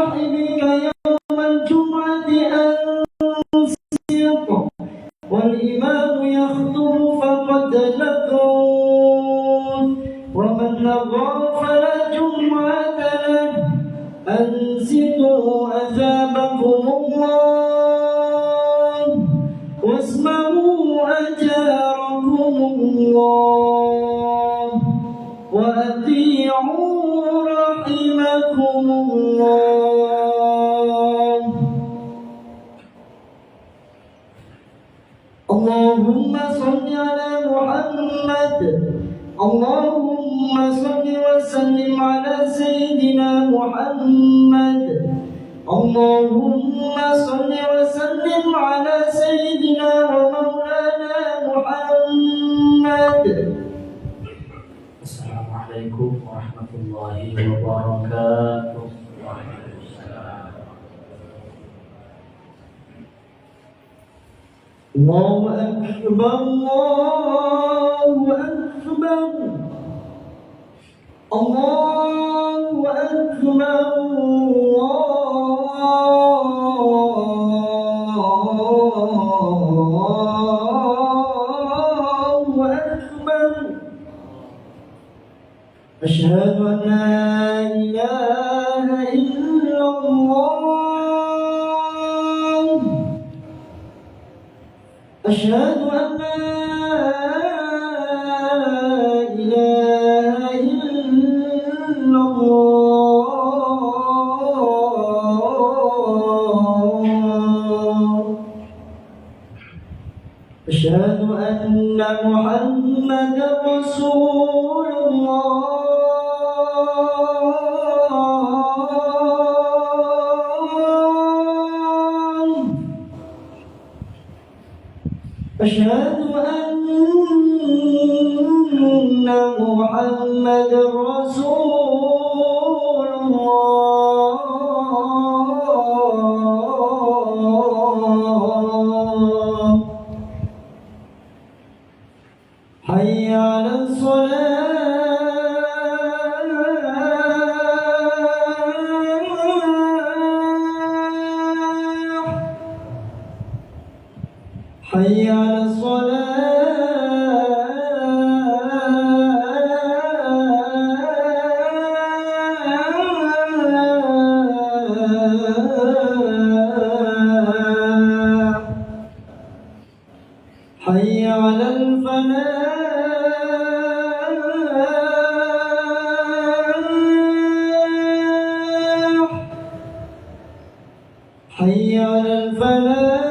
رحمك يوم الجمعة أنصت والإمام يخطب فقد لغوت ومن لغى فلا جمعة له أنصتوا أثابكم الله واسمعوا أجاركم الله وأطيعوا رحمكم الله. اللهم صل على محمد اللهم صل وسلم على سيدنا محمد اللهم صل وسلم على سيدنا ومولانا محمد. Assalamualaikum warahmatullahi wabarakatuh. Allahu Akbar, Allahu Akbar, Allahu Akbar, Allahu Akbar. Asyhadu an la ilaha illallah. أشهد أن لا إله إلا الله. أشهد أن محمدا رسول الله. أشهد أن محمدا رسول الله. حي على الصلاة حي على الصلاة حي على الفلاح حي على الفلاح.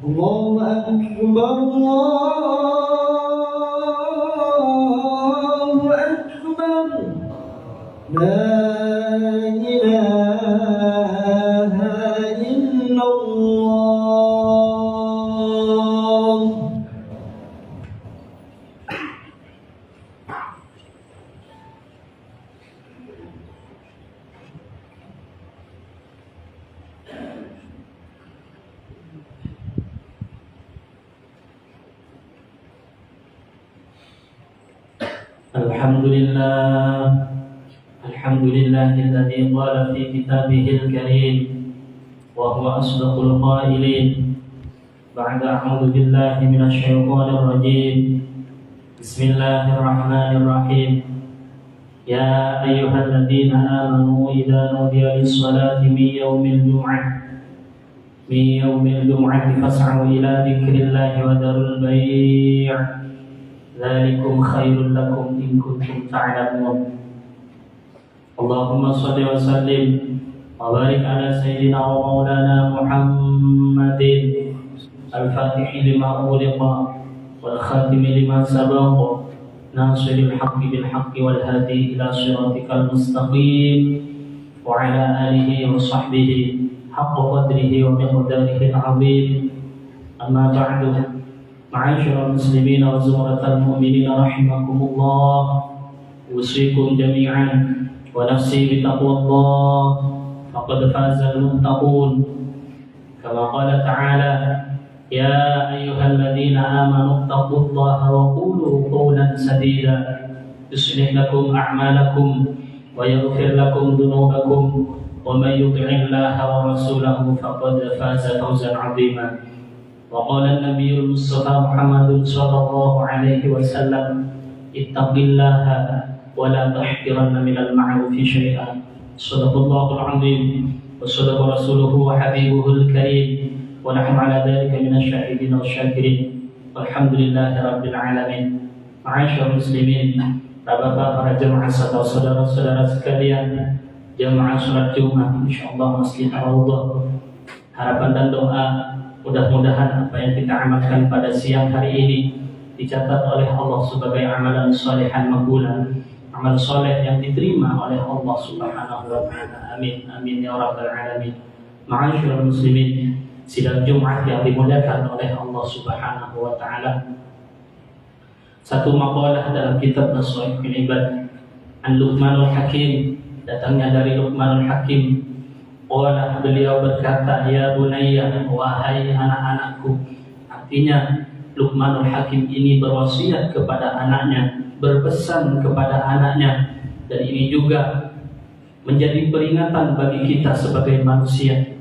الله أكبر الله أكبر لا إله إلا الله. الحمد لله الذي قال في كتابه الكريم وهو أصدق القائلين بعد أعوذ بالله من الشيطان الرجيم بسم الله الرحمن الرحيم يا أيها الذين آمنوا إذا نودي للصلاة من يوم الجمعة فاسعوا إلى ذكر الله وذروا البيع ذلكم خير لكم إن كنتم تعلمون. اللهم صل وسلم وبارك على سيدنا ومولانا محمد الفاتح لما أغلق والخاتم لما سبق ناصر الحق بالحق والهادي إلى صراطك المستقيم وعلى آله وصحبه حق قدره ومقداره العظيم. أما بعد معاشر المسلمين وزمرة المؤمنين رحمكم الله أوصيكم جميعا ونفسي بتقوى الله فقد فاز المتقون. كما قال تعالى: يا أيها الذين آمنوا اتقوا الله وقولوا قولا سديدا يصلح لكم أعمالكم ويغفر لكم ذنوبكم ومن يطع الله ورسوله فقد فاز فوزا عظيما. وقال النبي المصطفى محمد صلى الله عليه وسلم: اتق الله ولا تحقرن من المعروف شيئا. صدق الله العظيم وصدق رسوله وحبيبه الكريم ونحن على ذلك من الشاهدين والشاكرين والحمد لله رب العالمين. Ma'asyiral muslimin, Bapak-bapak, para jemaah serta saudara-saudara sekalian, jemaah salat Jumat insyaallah Masjid Ar-Raudhah. Harapan dan doa mudah-mudahan apa yang kita amalkan pada siang hari ini dicatat oleh Allah sebagai amalan salihan maqbulan, amal soleh yang diterima oleh Allah Subhanahu wa taala. Amin amin ya rabbal alamin. Ma'asyiral muslimin, sidang Jumat yang dimuliakan oleh Allah Subhanahu wa taala. Satu maqalah dalam kitab Nashaikhul Ibad an Luqmanul Hakim, datangnya dari Luqmanul Hakim. Qala, beliau berkata, ya bunayya, wahai anak-anakku. Artinya Luqmanul Hakim ini berwasiat kepada anaknya, berpesan kepada anaknya, dan ini juga menjadi peringatan bagi kita sebagai manusia.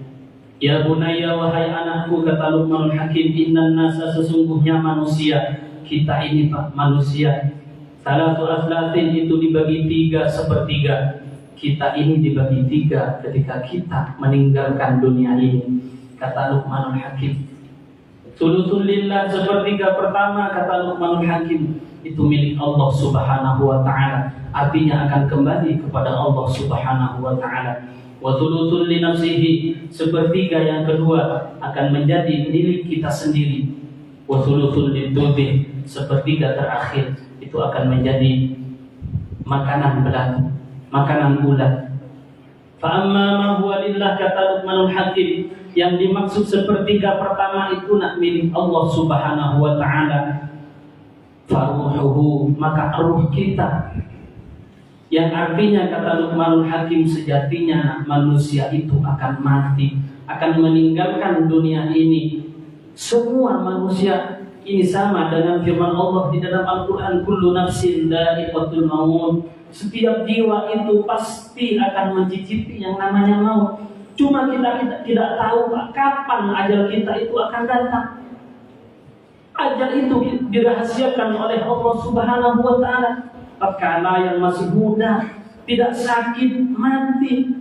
Ya bunayya, wahai anakku, kata Luqmanul Hakim, innan nasa, sesungguhnya manusia, kita ini Pak, manusia, salatu aslatin, itu dibagi 3/3. Kita ini dibagi 3 ketika kita meninggalkan dunia ini, kata Luqmanul Hakim. Sulusul lillah, 1/3 pertama, kata Luqmanul Hakim, itu milik Allah Subhanahu wa taala, artinya akan kembali kepada Allah Subhanahu wa taala. Wa thuluthul li nafsihi, 1/3 yang kedua akan menjadi milik kita sendiri. Wa thuluthul lidudih, 1/3 terakhir itu akan menjadi makanan belati, makanan ulat. Fa amma ma huwa lillah, kata Luqmanul Hakim, yang dimaksud 1/3 pertama itu nak milik Allah Subhanahu wa taala. Faruhuhu, maka ruh kita, yang artinya kata Luqmanul Hakim, sejatinya manusia itu akan mati, akan meninggalkan dunia ini. Semua manusia ini sama dengan firman Allah di dalam Al-Quran, kullu nafsin dha'iqatul maut, setiap jiwa itu pasti akan mencicipi yang namanya maut. Cuma kita tidak tahu kapan ajal kita itu akan datang. Ajal itu dirahasiakan oleh Allah Subhanahu wa taala. Tatkala yang masih muda, tidak sakit, mati.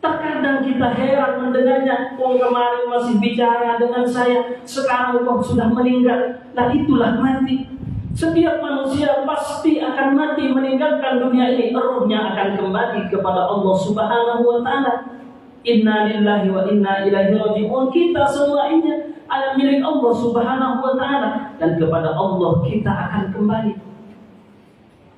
Terkadang kita heran mendengarnya, kemarin masih bicara dengan saya, sekarang kok sudah meninggal. Nah, itulah mati. Setiap manusia pasti akan mati, meninggalkan dunia ini. Ruhnya akan kembali kepada Allah Subhanahu wa taala. Inna lillahi wa inna ilaihi raji'un. Kita semua ini adalah milik Allah Subhanahu wa taala, dan kepada Allah kita akan kembali.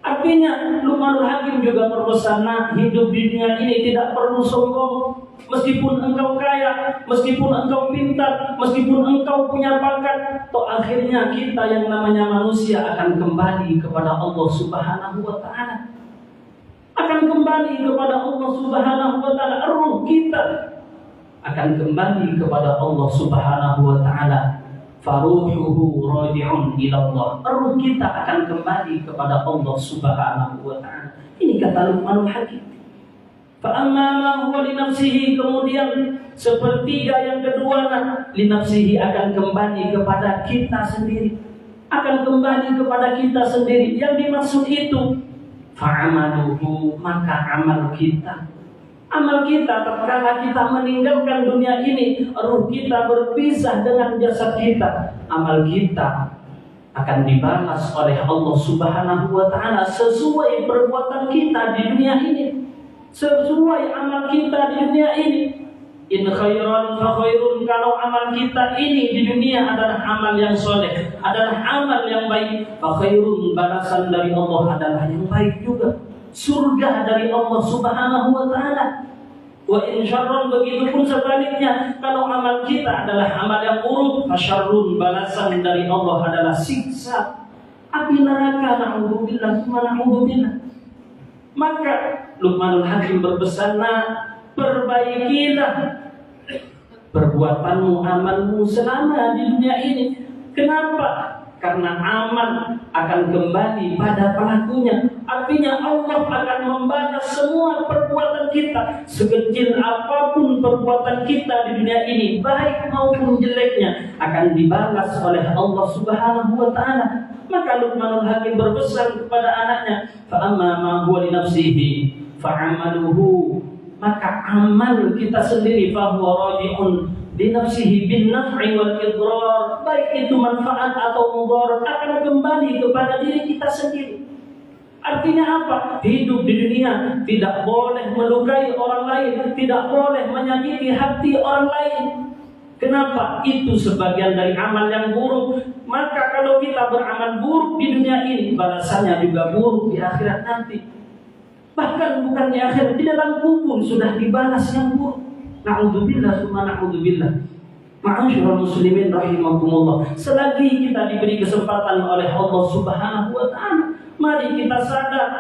Artinya Luqmanul Hakim juga berpesan, hidup di dunia ini tidak perlu sombong. Meskipun engkau kaya, meskipun engkau pintar, meskipun engkau punya pangkat, toh akhirnya kita yang namanya manusia akan kembali kepada Allah Subhanahu wa taala. Akan kembali kepada Allah Subhanahu wa taala. Ruh kita akan kembali kepada Allah Subhanahu wa taala. Faruhuhu raji'un ila Allah. Ruh kita akan kembali kepada Allah Subhanahu wa taala. Ini kata Luqmanul Hakim. Fa amma ma huwa li nafsihi, kemudian 1/3 yang kedua li nafsihi akan kembali kepada kita sendiri. Akan kembali kepada kita sendiri. Yang dimaksud itu fa'amaluhu, maka amal kita. Amal kita tatkala kita meninggalkan dunia ini, ruh kita berpisah dengan jasad kita. Amal kita akan dibalas oleh Allah Subhanahu wa taala sesuai perbuatan kita di dunia ini, sesuai amal kita di dunia ini. In khairan fa khairun, kalau amal kita ini di dunia adalah amal yang soleh, adalah amal yang baik, fa khairun, balasan dari Allah adalah yang baik juga, surga dari Allah Subhanahu wa taala. Wa in syarrun, begitu pun sebaliknya, kalau amal kita adalah amal yang buruk, fa syarrun, balasan dari Allah adalah siksa api neraka. Na'udzubillah, na'udzubillah. Maka Luqmanul Hakim berpesan, perbaikilah perbuatanmu, amalmu selama di dunia ini. Kenapa? Karena amal akan kembali pada pelakunya. Artinya Allah akan membalas semua perbuatan kita, sekecil apapun perbuatan kita di dunia ini, baik maupun jeleknya, akan dibalas oleh Allah Subhanahu wa Ta'ala. Maka Luqmanul Hakim berpesan kepada anaknya, fa amma ma huwa li nafsihi fa amaluhu, maka amal kita sendiri fa huwa raji'un bi nafsihi bin naf'i wal idrar, baik itu manfaat atau mudarat akan kembali kepada diri kita sendiri. Artinya apa? Hidup di dunia tidak boleh melukai orang lain, tidak boleh menyakiti hati orang lain. Kenapa? Itu sebagian dari amal yang buruk. Maka kalau kita beramal buruk di dunia ini, balasannya juga buruk di akhirat nanti. Bahkan bukan di akhirat, di dalam kubur sudah dibalas yang buruk. Na'udzubillah summa na'udzubillah. Ma'asyiral muslimin rahimakumullah. Selagi kita diberi kesempatan oleh Allah Subhanahu wa Ta'ala, mari kita sadar.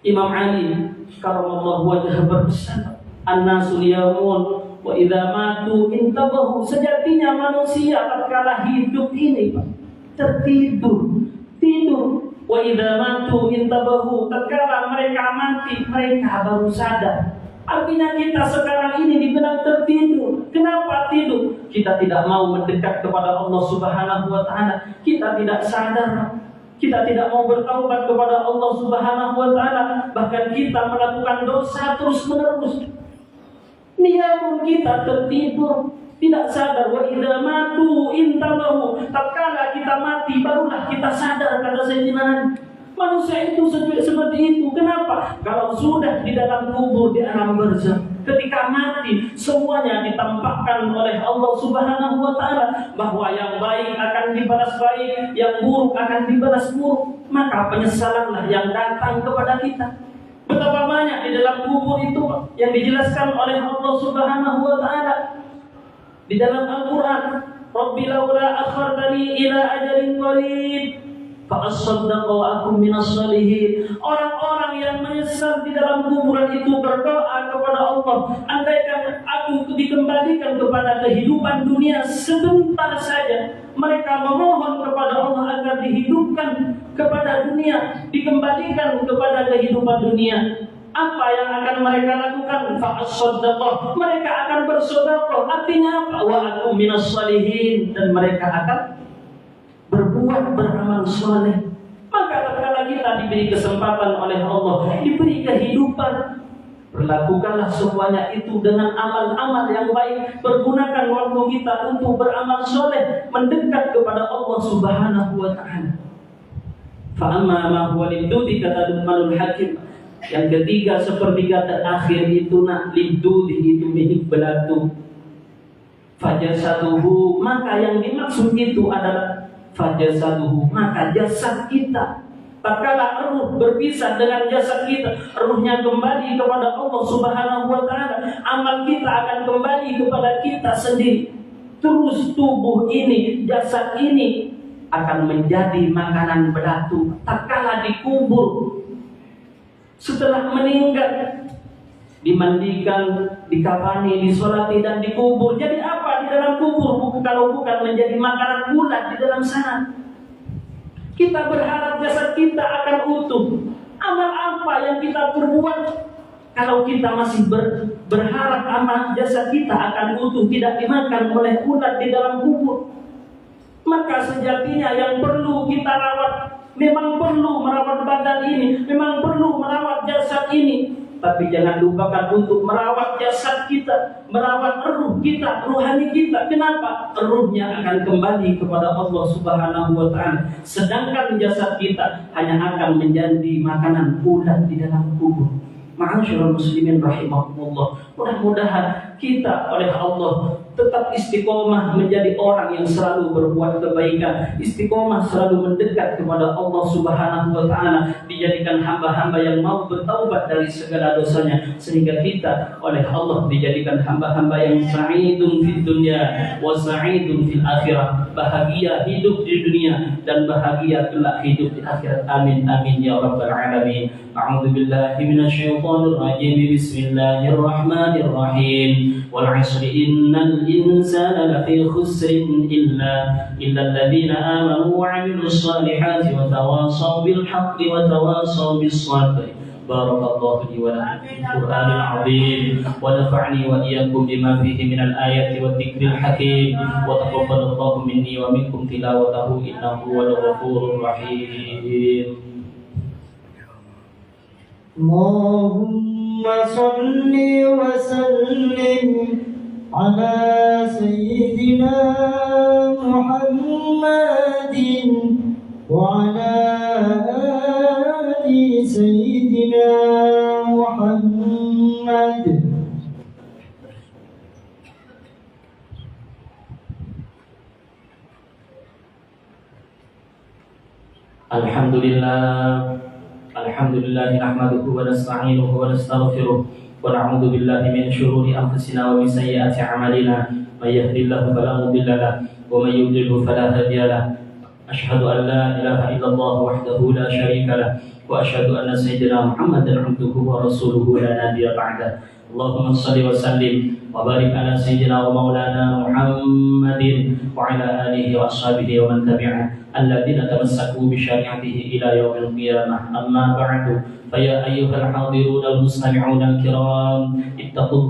Imam Ali karramallahu wajhahu berpesan, "An-nasu yamun wa idza matu intabahu." Sejatinya manusia tatkala hidup ini, Pak, tertidur, tidur. Wa idza matu intabahu, tatkala mereka mati, mereka baru sadar. Artinya kita sekarang ini dibilang tertidur. Kenapa tidur? Kita tidak mau mendekat kepada Allah Subhanahu wa Ta'ala. Kita tidak sadar. Kita tidak mau bertaubat kepada Allah Subhanahu wa Ta'ala. Bahkan kita melakukan dosa terus-menerus. Niamun kita tertidur, tidak sadar. Wa idza matu intabahu, tatkala kita mati barulah kita sadar, kata Sayyidina Ali. Manusia itu seperti itu. Kenapa? Kalau sudah di dalam kubur, di alam barzakh, ketika mati semuanya ditampakkan oleh Allah Subhanahu wa Ta'ala, bahwa yang baik akan dibalas baik, yang buruk akan dibalas buruk. Maka penyesalanlah yang datang kepada kita. Betapa banyak di dalam kubur itu yang dijelaskan oleh Allah Subhanahu wa Ta'ala di dalam Al-Qur'an. Rabbi laula akhartani ila ajalin qarib fa asaddaqa wa akum minas shalihin. Orang-orang yang menyesal di dalam kuburan itu berdoa kepada Allah, andaikan aku dikembalikan kepada kehidupan dunia sebentar saja. Mereka memohon kepada Allah agar dihidupkan kepada dunia, dikembalikan kepada kehidupan dunia. Apa yang akan mereka lakukan? Fa asaddaqa, mereka akan bersedekah. Artinya apa? Wa akum minas shalihin, dan mereka akan berbuat beramal soleh. Maka tatkala kita diberi kesempatan oleh Allah, diberi kehidupan, perlakukanlah semuanya itu dengan amal-amal yang baik. Pergunakan waktu kita untuk beramal soleh, mendekat kepada Allah Subhanahu wa Ta'ala. Fa amma ma huwa lidudi, kata Luqmanul Hakim. Yang ketiga, sepertiga terakhir itu nak lidudi, itu milik belatu. Fajasatuhu, maka yang dimaksud itu adalah fajasatuhu, maka jasad kita. Tatkala ruh berpisah dengan jasad kita, ruhnya kembali kepada Allah Subhanahu wa Ta'ala, amal kita akan kembali kepada kita sendiri. Terus tubuh ini, jasad ini akan menjadi makanan belatu tatkala dikubur. Setelah meninggal, dimandikan, dikafani, disolati, dan dikubur. Jadi apa di dalam kubur? Kalau bukan menjadi makanan ulat di dalam sana. Kita berharap jasad kita akan utuh. Amal apa yang kita perbuat? Kalau kita masih berharap amal jasad kita akan utuh, tidak dimakan oleh ulat di dalam kubur, maka sejatinya yang perlu kita rawat, memang perlu merawat badan ini, memang perlu merawat jasad ini. Tapi jangan lupakan untuk merawat jasad kita, merawat ruh kita, rohani kita. Kenapa? Ruhnya akan kembali kepada Allah Subhanahu wa Ta'ala. Sedangkan jasad kita hanya akan menjadi makanan ulat di dalam kubur. Ma'asyiral muslimin rahimakumullah. Mudah-mudahan kita oleh Allah tetap istiqomah menjadi orang yang selalu berbuat kebaikan, istiqomah selalu mendekat kepada Allah Subhanahu wa Ta'ala, dijadikan hamba-hamba yang mau bertaubat dari segala dosanya, sehingga kita oleh Allah dijadikan hamba-hamba yang sa'idun fid dunya wa sa'idun fil akhirah, bahagia hidup di dunia dan bahagia kelak hidup di akhirat. Amin amin ya rabbal alamin. A'udzu billahi minasyaitonir rajim. Bismillahirrahmanirrahim. والعصر إن الإنسان لفي خسر إلا الذين آمنوا وعملوا الصالحات وتواصوا بالحق وتواصوا بالصبر. بارك الله لي ولكم في القرآن العظيم ونفعني وإياكم بما فيه من الآيات والذكر الحكيم وتقبل الله مني ومنكم تلاوته إنه هو الغفور الرحيم. اللهم صل وسلم على سيدنا محمد وعلى آل سيدنا محمد. Alhamdulillah nahmaduhu wa nasta'inuhu wa nastaghfiruh wa na'udzu billahi min shururi anfusina wa min sayyiati a'malina may yahdihillahu fala mudilla lahu wa may yudlilhu fala hadiya lahu. Asyhadu an la ilaha illallah wahdahu la syarika lahu wa asyhadu anna sayyidina Muhammadan 'abduhu wa rasuluhu la nabiyya ba'da. Allahumma shalli wa sallim wa barik ala sayyidina wa maulana Muhammadin wa ala alihi wa ashabihi wa man tabi'ah الذين تمسكوا بشريعته إلى يوم القيامة. أما بعد فيا أيها الحاضرون المستمعون الكرام اتقوا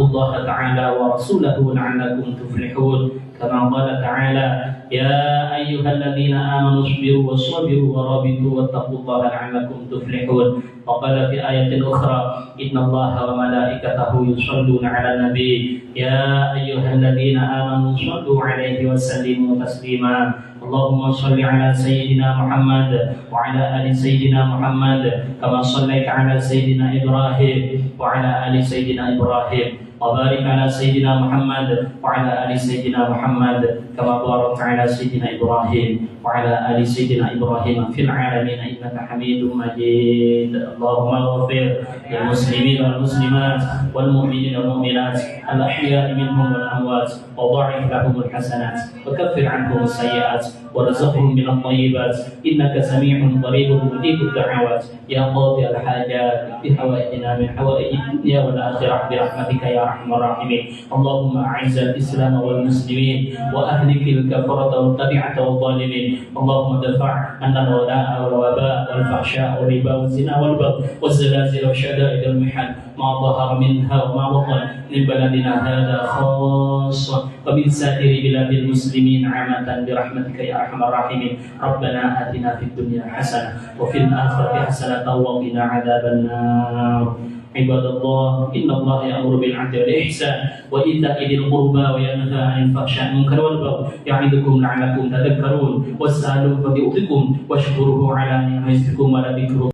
الله تعالى ورسوله لعلكم تفلحون. كما قال تعالى يا أيها الذين آمنوا اصبروا وصبروا ورابطوا واتقوا الله لعلكم تفلحون. وقال في آية أخرى إن الله وملائكته يصلون على النبي يا أيها الذين آمنوا صلوا عليه وسلموا تسليما. اللهم صل على سيدنا محمد وعلى آل سيدنا محمد كما صليت على سيدنا إبراهيم وعلى آل سيدنا إبراهيم وبارك على سيدنا محمد وعلى آل سيدنا محمد كما باركت على سيدنا إبراهيم وعلى آل سيدنا إبراهيم في العالمين إنك حميد مجيد. اللهم اغفر للمسلمين والمسلمات والمؤمنين والمؤمنات الأحياء منهم والأموات وضاعف لهم الحسنات وكفر عنهم السيئات ورزقهم من الطيبات إنك سميع قريب مجيب الدعوات يا قاضي الحاجات بحوائجنا من حوائج الدنيا والآخرة برحمتك يا أرحم الراحمين. اللهم أعز الإسلام والمسلمين وأهلك الكفرة والتبعة والظالمين. اللهم دفع عنا الغلاء والوباء والفحشاء والربا والزنا والبغي والزلازل وشدائد المحن ما ظهر منها وما بطن من بلدنا هذا خاصة ومن سائر بلاد المسلمين عامة برحمتك يا أرحم الراحمين. ربنا آتنا في الدنيا حسنة وفي الآخرة حسنة وقنا عذاب النار. عباد الله إن الله يأمر بالعدل والإحسان وإيتاء ذي القربى وينهى عن الفحشاء والمنكر والبغي يعظكم لعلكم تذكرون. واسألوا فبأذكم واشكروه على نعمه ولذكر